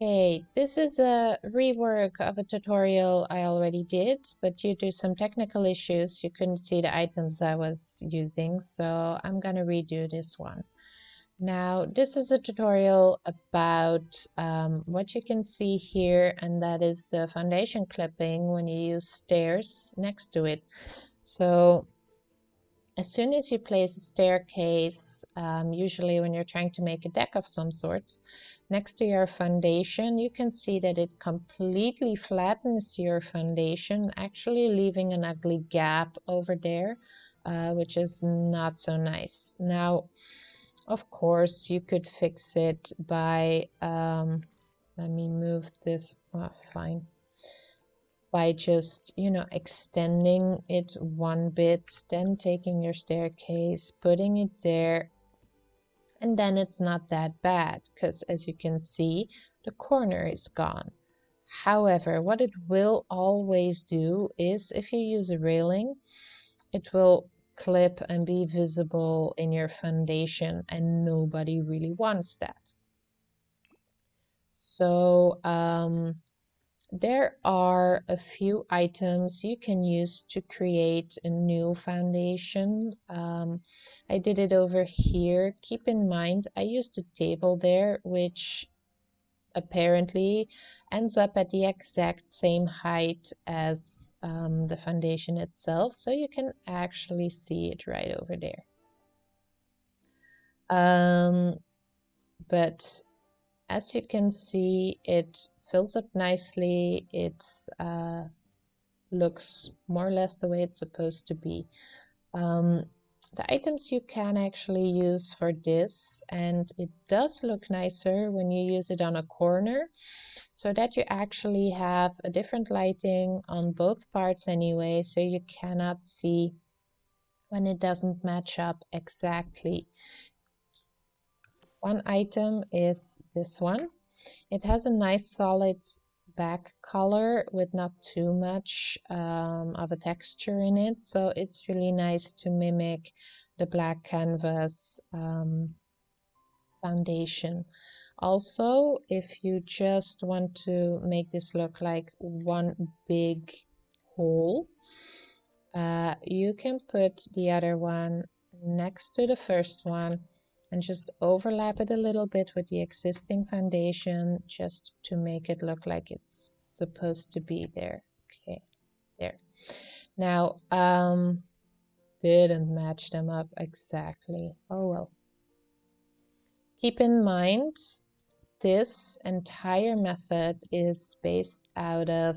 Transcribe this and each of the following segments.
Okay, this is a rework of a tutorial I already did, but due to some technical issues, you couldn't see the items I was using, so I'm gonna redo this one. Now, this is a tutorial about what you can see here, and that is the foundation clipping when you use stairs next to it. So as soon as you place a staircase, usually when you're trying to make a deck of some sorts, next to your foundation, you can see that it completely flattens your foundation, actually leaving an ugly gap over there, which is not so nice. Now, of course, you could fix it by, let me move this, fine, by just, extending it one bit, then taking your staircase, putting it there, and then it's not that bad because as you can see, the corner is gone. However, what it will always do is if you use a railing, it will clip and be visible in your foundation, and nobody really wants that. So, there are a few items you can use to create a new foundation. I did it over here. Keep in mind, I used a table there, which apparently ends up at the exact same height as the foundation itself, so you can actually see it right over there. But as you can see, it fills up nicely. It looks more or less the way it's supposed to be. The items you can actually use for this, and it does look nicer when you use it on a corner, so that you actually have a different lighting on both parts anyway, so you cannot see when it doesn't match up exactly. One item is this one. It has a nice solid back color with not too much of a texture in it, so it's really nice to mimic the black canvas foundation. Also, if you just want to make this look like one big hole, you can put the other one next to the first one and just overlap it a little bit with the existing foundation just to make it look like it's supposed to be there. Okay, there. Now, didn't match them up exactly. Oh well. Keep in mind, this entire method is based out of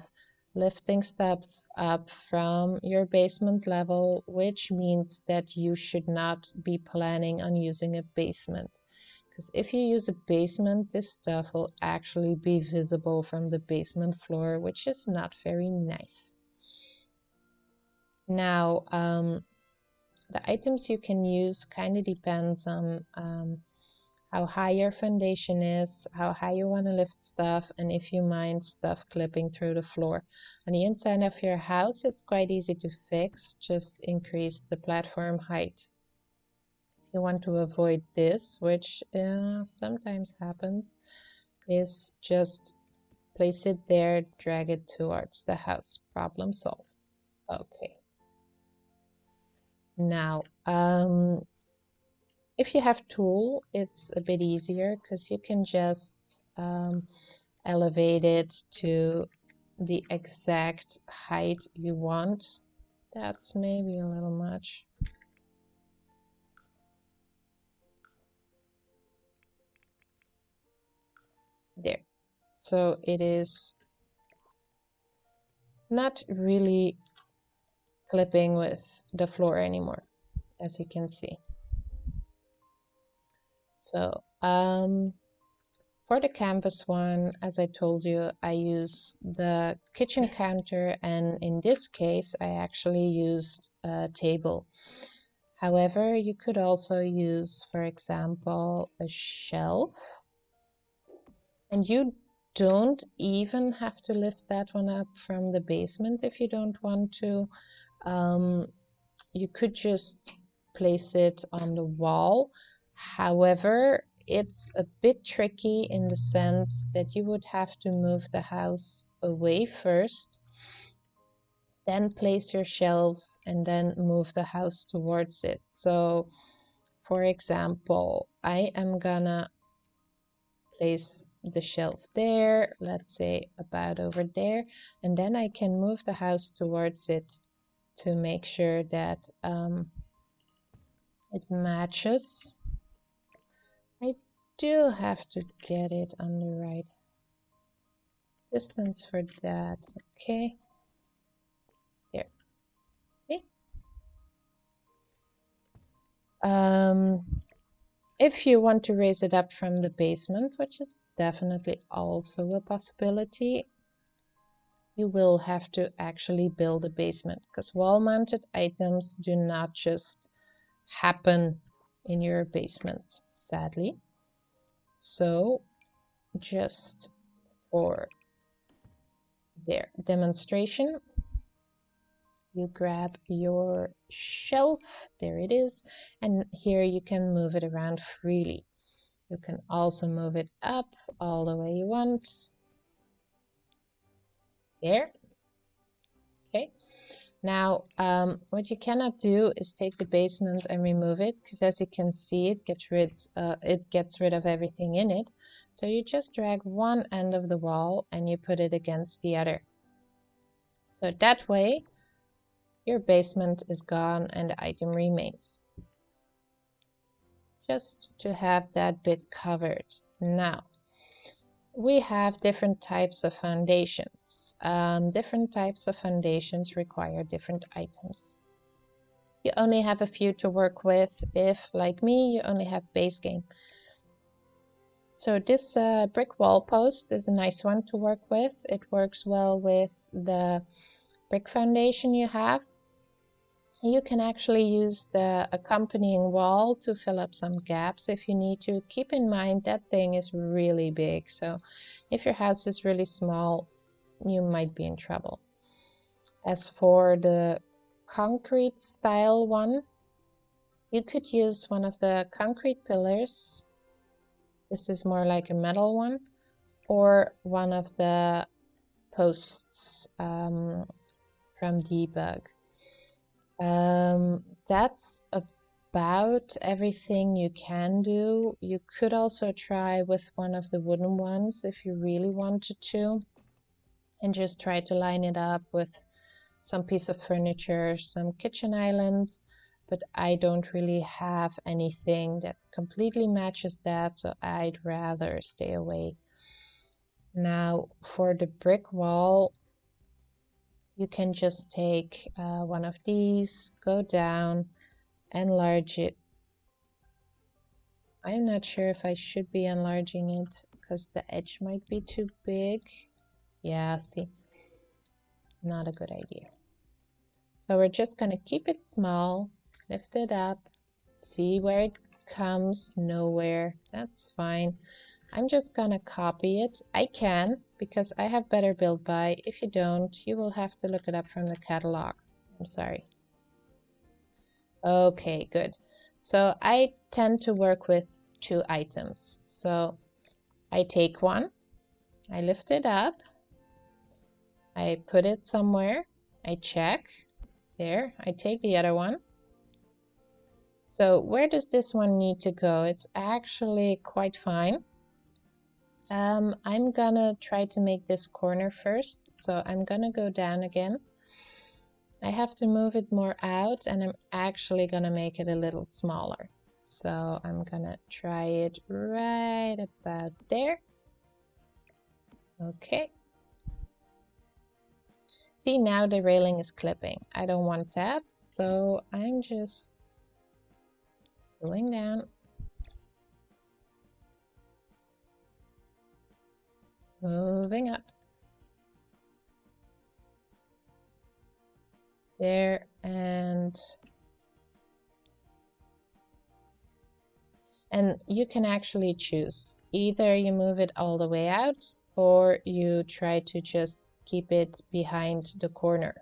lifting stuff up from your basement level, which means that you should not be planning on using a basement. Because if you use a basement, this stuff will actually be visible from the basement floor, which is not very nice. Now, the items you can use kind of depends on how high your foundation is, how high you want to lift stuff, and if you mind stuff clipping through the floor. On the inside of your house, it's quite easy to fix. Just increase the platform height. If you want to avoid this, which sometimes happens, is just place it there, drag it towards the house. Problem solved. Okay. Now, if you have tool, it's a bit easier because you can just elevate it to the exact height you want. That's maybe a little much. There. So it is not really clipping with the floor anymore, as you can see. So for the canvas one, as I told you, I use the kitchen counter, and in this case, I actually used a table. However, you could also use, for example, a shelf, and you don't even have to lift that one up from the basement if you don't want to. You could just place it on the wall. However, it's a bit tricky in the sense that you would have to move the house away first, then place your shelves, and then move the house towards it. So, for example, I am gonna place the shelf there, let's say about over there, and then I can move the house towards it to make sure that it matches. I do have to get it on the right distance for that. Okay, there. See? If you want to raise it up from the basement, which is definitely also a possibility, you will have to actually build a basement, because wall-mounted items do not just happen in your basements, sadly. So just for their demonstration, you grab your shelf, there it is, and here you can move it around freely. You can also move it up all the way you want. There. Okay. Now, what you cannot do is take the basement and remove it, because as you can see, it gets rid of everything in it. So you just drag one end of the wall and you put it against the other. So that way, your basement is gone and the item remains. Just to have that bit covered. Now, we have different types of foundations. Different types of foundations require different items. You only have a few to work with if, like me, you only have base game. So this brick wall post is a nice one to work with. It works well with the brick foundation you have. You can actually use the accompanying wall to fill up some gaps if you need to. Keep in mind that thing is really big, so if your house is really small, you might be in trouble. As for the concrete style one, you could use one of the concrete pillars. This is more like a metal one, or one of the posts from Debug. That's about everything you can do. You could also try with one of the wooden ones if you really wanted to, and just try to line it up with some piece of furniture, some kitchen islands, but I don't really have anything that completely matches that, so I'd rather stay away. Now, for the brick wall, you can just take one of these, go down, enlarge it. I'm not sure if I should be enlarging it because the edge might be too big. Yeah, see, it's not a good idea. So we're just going to keep it small, lift it up, see where it comes, nowhere. That's fine. I'm just going to copy it. I can, because I have better build by. If you don't, you will have to look it up from the catalog. I'm sorry. Okay, good. So I tend to work with two items. So I take one, I lift it up, I put it somewhere, I check, there, I take the other one. So where does this one need to go? It's actually quite fine. I'm gonna try to make this corner first, so I'm gonna go down again. I have to move it more out, and I'm actually gonna make it a little smaller. So I'm gonna try it right about there. Okay. See, now the railing is clipping. I don't want that, so I'm just going down. Moving up. There, and you can actually choose. Either you move it all the way out, or you try to just keep it behind the corner.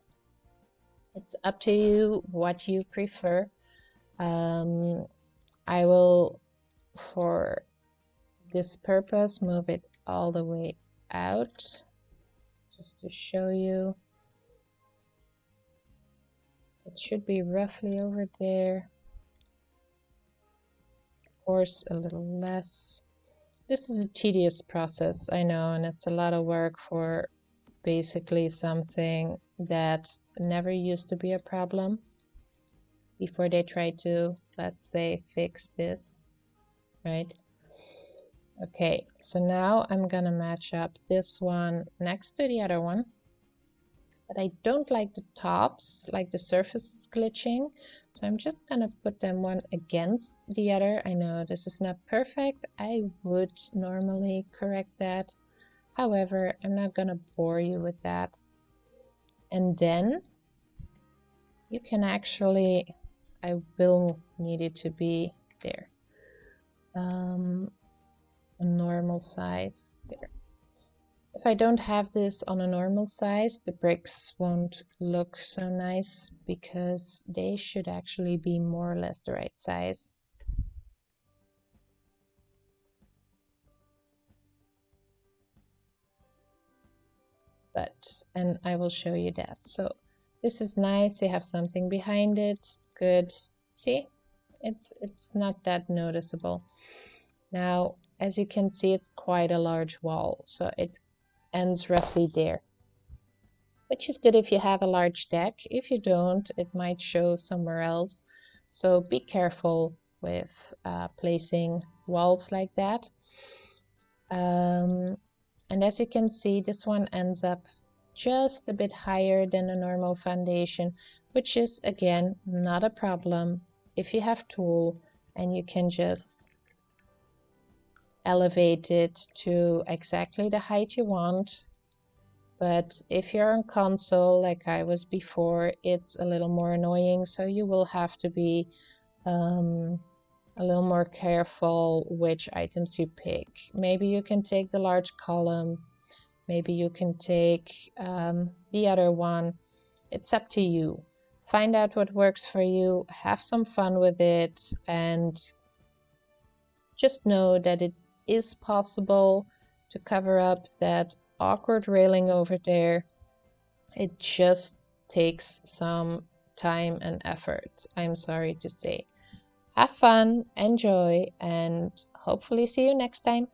It's up to you what you prefer. I will, for this purpose, move it all the way out just to show you. It should be roughly over there. Of course, a little less. This is a tedious process, I know, and it's a lot of work for basically something that never used to be a problem before they try to, let's say, fix this, right? Okay, so now I'm gonna match up this one next to the other one. But I don't like the tops, like the surface is glitching. So I'm just gonna put them one against the other. I know this is not perfect. I would normally correct that. However, I'm not gonna bore you with that. And then you can actually, I will need it to be there. A normal size there. If I don't have this on a normal size, the bricks won't look so nice because they should actually be more or less the right size. And I will show you that. So this is nice, you have something behind it, good. See, it's not that noticeable. Now, as you can see, it's quite a large wall, so it ends roughly there, which is good if you have a large deck. If you don't, it might show somewhere else. So be careful with placing walls like that. And as you can see, this one ends up just a bit higher than a normal foundation, which is again not a problem if you have tool and you can just elevate it to exactly the height you want. But if you're on console like I was before, it's a little more annoying, so you will have to be a little more careful which items you pick. Maybe you can take the large column, maybe you can take the other one. It's up to you. Find out what works for you, have some fun with it, and just know that it is possible to cover up that awkward railing over there. It just takes some time and effort, I'm sorry to say. Have fun, enjoy, and hopefully see you next time.